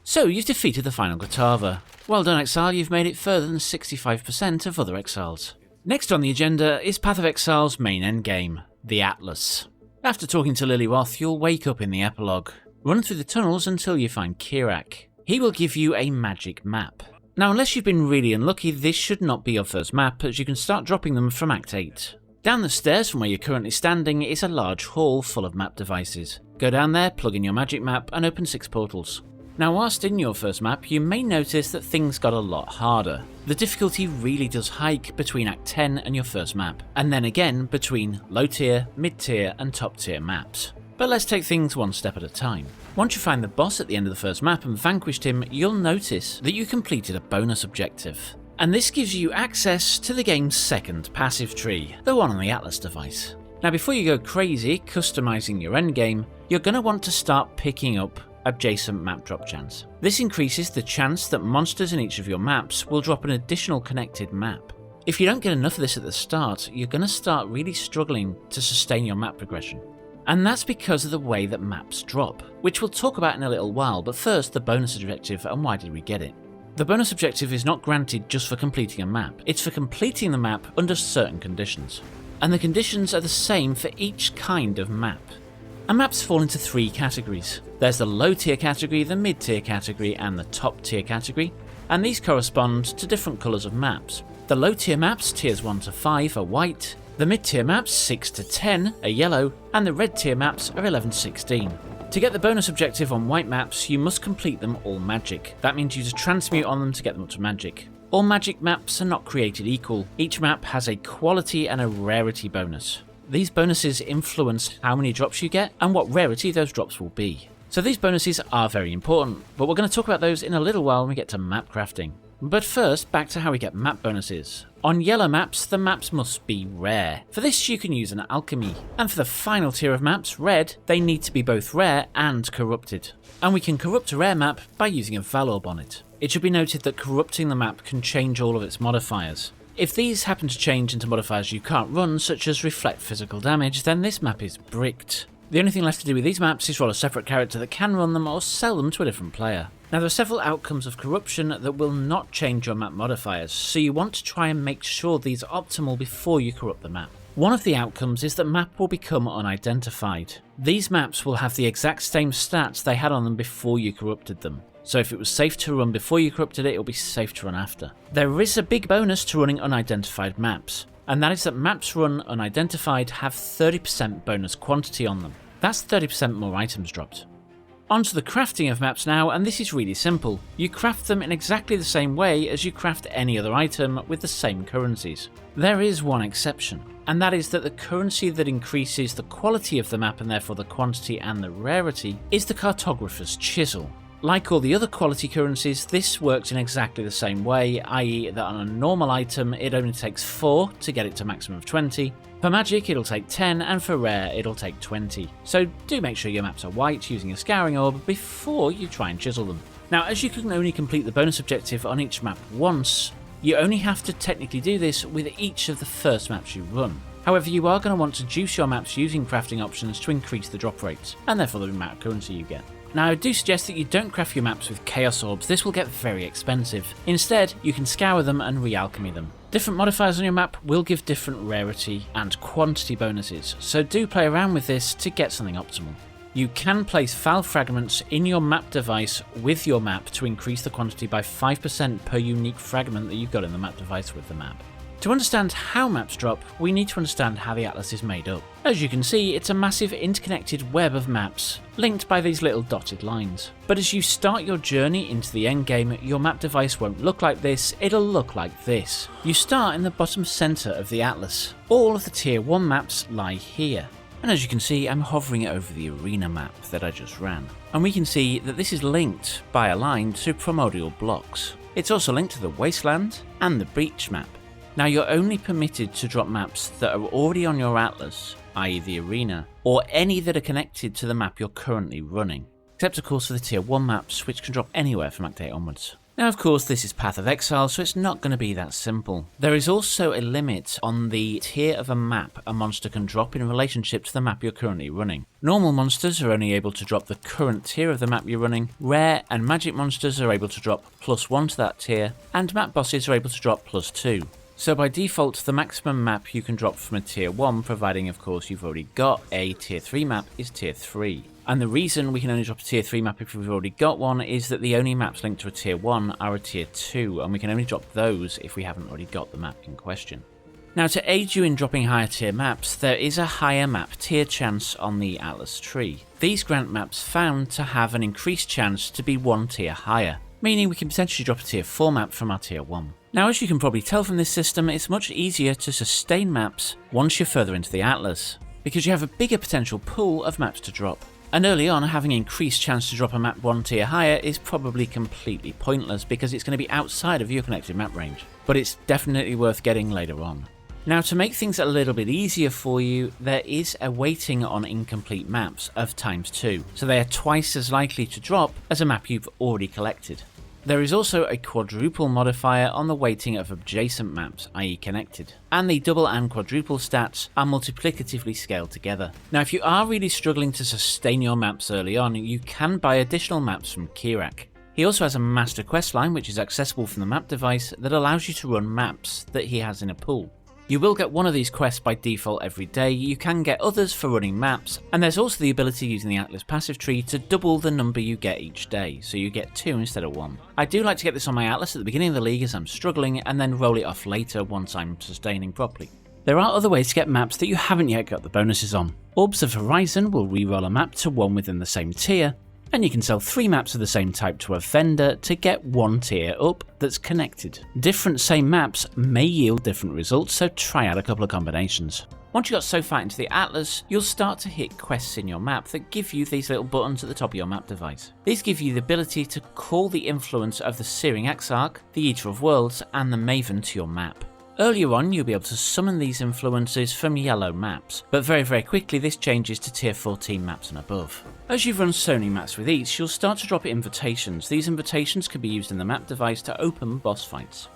So you've defeated the final Gotava. Well done, Exile, you've made it further than 65% of other Exiles. Next on the agenda is Pathofixile's main endgame, the Atlas. After talking to Lilywolf, you'll wake up in the epilogue. Run through the tunnels until you find Kirak. He will give you a magic map. Now, unless you've been really unlucky, this should not be your first map, as you can start dropping them from Act 8. Down the stairs from where you're currently standing is a large hall full of map devices. Go down there, plug in your magic map, and open 6 portals. Now, whilst in your first map, you may notice that things got a lot harder. The difficulty really does hike between Act 10 and your first map, and then again between low tier, mid tier, and top tier maps. But let's take things one step at a time. Once you find the boss at the end of the first map and vanquished him, you'll notice that you completed a bonus objective. And this gives you access to the game's second passive tree, the one on the Atlas device. Now, before you go crazy customizing your endgame, you're going to want to start picking up adjacent map drop chance. This increases the chance that monsters in each of your maps will drop an additional connected map. If you don't get enough of this at the start, you're going to start really struggling to sustain your map progression. And that's because of the way that maps drop, which we'll talk about in a little while, but first the bonus objective and why did we get it. The bonus objective is not granted just for completing a map, it's for completing the map under certain conditions. And the conditions are the same for each kind of map. And maps fall into 3 categories. There's the low tier category, the mid tier category, and the top tier category, and these correspond to different colours of maps. The low tier maps, tiers 1 to 5, are white, the mid tier maps, 6 to 10, are yellow, and the red tier maps are 11 to 16. To get the bonus objective on white maps, you must complete them all magic. That means use a transmute on them to get them up to magic. All magic maps are not created equal. Each map has a quality and a rarity bonus. These bonuses influence how many drops you get and what rarity those drops will be. So these bonuses are very important, but we're going to talk about those in a little while when we get to map crafting. But first, back to how we get map bonuses. On yellow maps, the maps must be rare. For this, you can use an alchemy. And for the final tier of maps, red, they need to be both rare and corrupted. And we can corrupt a rare map by using a Valorb on it. It should be noted that corrupting the map can change all of its modifiers. If these happen to change into modifiers you can't run, such as reflect physical damage, then this map is bricked. The only thing left to do with these maps is roll a separate character that can run them or sell them to a different player. Now, there are several outcomes of corruption that will not change your map modifiers, so you want to try and make sure these are optimal before you corrupt the map. One of the outcomes is that map will become unidentified. These maps will have the exact same stats they had on them before you corrupted them. So if it was safe to run before you corrupted it, it'll be safe to run after. There is a big bonus to running unidentified maps, and that is that maps run unidentified have 30% bonus quantity on them. That's 30% more items dropped. Onto the crafting of maps now, and this is really simple. You craft them in exactly the same way as you craft any other item with the same currencies. There is one exception, and that is that the currency that increases the quality of the map and therefore the quantity and the rarity is the cartographer's chisel. Like all the other quality currencies, this works in exactly the same way, i.e. that on a normal item it only takes 4 to get it to maximum of 20, for magic it'll take 10, and for rare it'll take 20. So do make sure your maps are white using a scouring orb before you try and chisel them. Now, as you can only complete the bonus objective on each map once, you only have to technically do this with each of the first maps you run. However, you are going to want to juice your maps using crafting options to increase the drop rates, and therefore the amount of currency you get. Now, I do suggest that you don't craft your maps with Chaos Orbs, this will get very expensive. Instead, you can scour them and re-alchemy them. Different modifiers on your map will give different rarity and quantity bonuses, so do play around with this to get something optimal. You can place foul fragments in your map device with your map to increase the quantity by 5% per unique fragment that you've got in the map device with the map. To understand how maps drop, we need to understand how the Atlas is made up. As you can see, it's a massive interconnected web of maps, linked by these little dotted lines. But as you start your journey into the endgame, your map device won't look like this, it'll look like this. You start in the bottom centre of the Atlas. All of the tier 1 maps lie here. And as you can see, I'm hovering over the arena map that I just ran. And we can see that this is linked by a line to primordial blocks. It's also linked to the wasteland and the breach map. Now, you're only permitted to drop maps that are already on your Atlas, i.e. the arena, or any that are connected to the map you're currently running. Except of course for the tier 1 maps, which can drop anywhere from Act 8 onwards. Now of course this is Path of Exile, so it's not going to be that simple. There is also a limit on the tier of a map a monster can drop in relationship to the map you're currently running. Normal monsters are only able to drop the current tier of the map you're running, rare and magic monsters are able to drop +1 to that tier, and map bosses are able to drop +2. So by default, the maximum map you can drop from a tier 1, providing of course you've already got a tier 3 map, is tier 3. And the reason we can only drop a tier 3 map if we've already got one is that the only maps linked to a tier 1 are a tier 2, and we can only drop those if we haven't already got the map in question. Now to aid you in dropping higher tier maps, there is a higher map tier chance on the Atlas tree. These grant maps found to have an increased chance to be 1 tier higher, meaning we can potentially drop a tier 4 map from our tier 1. Now as you can probably tell from this system, it's much easier to sustain maps once you're further into the Atlas, because you have a bigger potential pool of maps to drop. And early on, having increased chance to drop a map 1 tier higher is probably completely pointless because it's going to be outside of your connected map range, but it's definitely worth getting later on. Now to make things a little bit easier for you, there is a weighting on incomplete maps of ×2, so they are twice as likely to drop as a map you've already collected. There is also a quadruple modifier on the weighting of adjacent maps, i.e. connected, and the double and quadruple stats are multiplicatively scaled together. Now if you are really struggling to sustain your maps early on, you can buy additional maps from Kirak. He also has a master quest line which is accessible from the map device that allows you to run maps that he has in a pool. You will get one of these quests by default every day, you can get others for running maps, and there's also the ability using the Atlas passive tree to double the number you get each day, so you get 2 instead of 1. I do like to get this on my Atlas at the beginning of the league as I'm struggling, and then roll it off later once I'm sustaining properly. There are other ways to get maps that you haven't yet got the bonuses on. Orbs of Horizon will reroll a map to one within the same tier, and you can sell 3 maps of the same type to a vendor to get 1 tier up that's connected. Different same maps may yield different results, so try out a couple of combinations. Once you got so far into the Atlas, you'll start to hit quests in your map that give you these little buttons at the top of your map device. These give you the ability to call the influence of the Searing Exarch, the Eater of Worlds, and the Maven to your map. Earlier on, you'll be able to summon these influences from yellow maps, but very quickly this changes to tier 14 maps and above. As you run so many maps with each, you'll start to drop invitations. These invitations can be used in the map device to open boss fights.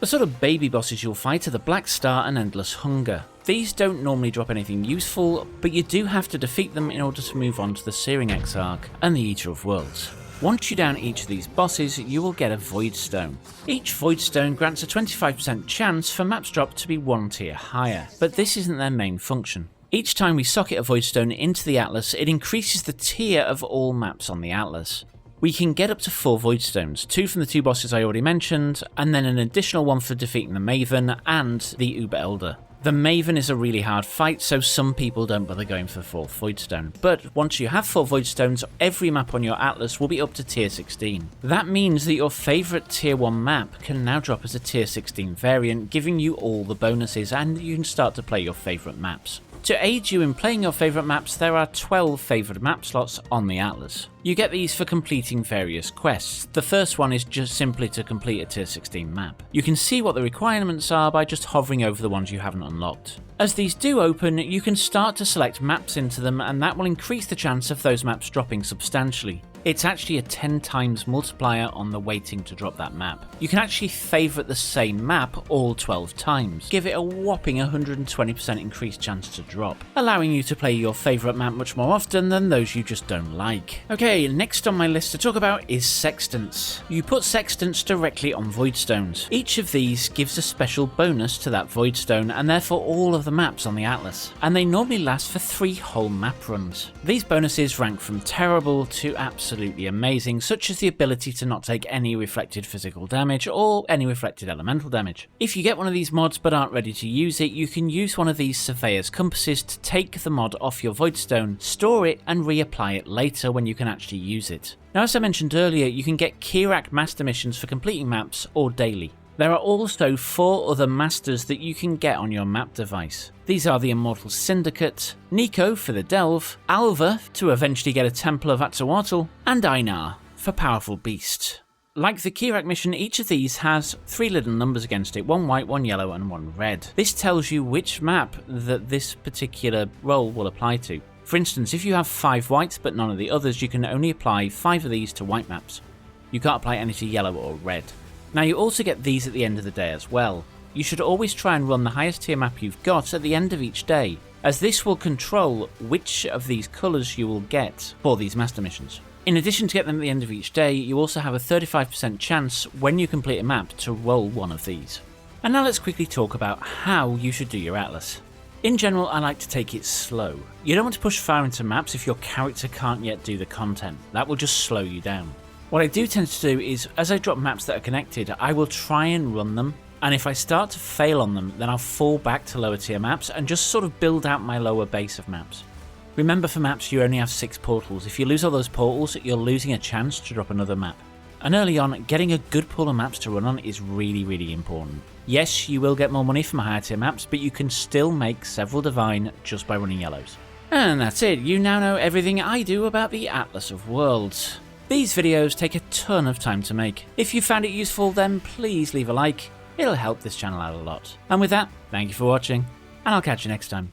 The sort of baby bosses you'll fight are the Black Star and Endless Hunger. These don't normally drop anything useful, but you do have to defeat them in order to move on to the Searing Exarch and the Eater of Worlds. Once you down each of these bosses, you will get a Voidstone. Each Voidstone grants a 25% chance for maps dropped to be 1 tier higher, but this isn't their main function. Each time we socket a Voidstone into the Atlas, it increases the tier of all maps on the Atlas. We can get up to 4 Voidstones, 2 from the 2 bosses I already mentioned, and then an additional 1 for defeating the Maven and the Uber Elder. The Maven is a really hard fight, so some people don't bother going for the 4th Voidstone, but once you have 4 Voidstones, every map on your Atlas will be up to tier 16. That means that your favourite tier 1 map can now drop as a tier 16 variant, giving you all the bonuses, and you can start to play your favourite maps. To aid you in playing your favourite maps, there are 12 favourite map slots on the Atlas. You get these for completing various quests. The first one is just simply to complete a tier 16 map. You can see what the requirements are by just hovering over the ones you haven't unlocked. As these do open, you can start to select maps into them, and that will increase the chance of those maps dropping substantially. It's actually a 10 times multiplier on the weighting to drop that map. You can actually favourite the same map all 12 times, give it a whopping 120% increased chance to drop, allowing you to play your favourite map much more often than those you just don't like. Okay, next on my list to talk about is Sextants. You put Sextants directly on Voidstones. Each of these gives a special bonus to that Voidstone, and therefore all of the maps on the Atlas, and they normally last for 3 whole map runs. These bonuses rank from terrible to absolutely amazing, such as the ability to not take any reflected physical damage or any reflected elemental damage. If you get one of these mods but aren't ready to use it, you can use one of these Surveyor's Compasses to take the mod off your Voidstone, store it, and reapply it later when you can actually use it. Now, as I mentioned earlier, you can get Kirak Master missions for completing maps or daily. There are also 4 other masters that you can get on your map device. These are the Immortal Syndicate, Nico for the Delve, Alva to eventually get a Temple of Atawatl, and Einar for Powerful Beast. Like the Kirak mission, each of these has 3 little numbers against it, 1 white, 1 yellow, and 1 red. This tells you which map that this particular role will apply to. For instance, if you have 5 whites but none of the others, you can only apply 5 of these to white maps. You can't apply any to yellow or red. Now you also get these at the end of the day as well. You should always try and run the highest tier map you've got at the end of each day, as this will control which of these colours you will get for these master missions. In addition to get them at the end of each day, you also have a 35% chance when you complete a map to roll one of these. And now let's quickly talk about how you should do your Atlas. In general, I like to take it slow. You don't want to push far into maps if your character can't yet do the content. That will just slow you down. What I do tend to do is, as I drop maps that are connected, I will try and run them, and if I start to fail on them, then I'll fall back to lower tier maps and just sort of build out my lower base of maps. Remember, for maps you only have 6 portals. If you lose all those portals, you're losing a chance to drop another map. And early on, getting a good pool of maps to run on is really important. Yes, you will get more money from higher tier maps, but you can still make several divine just by running yellows. And that's it, you now know everything I do about the Atlas of Worlds. These videos take a ton of time to make. If you found it useful, then please leave a like, it'll help this channel out a lot. And with that, thank you for watching, and I'll catch you next time.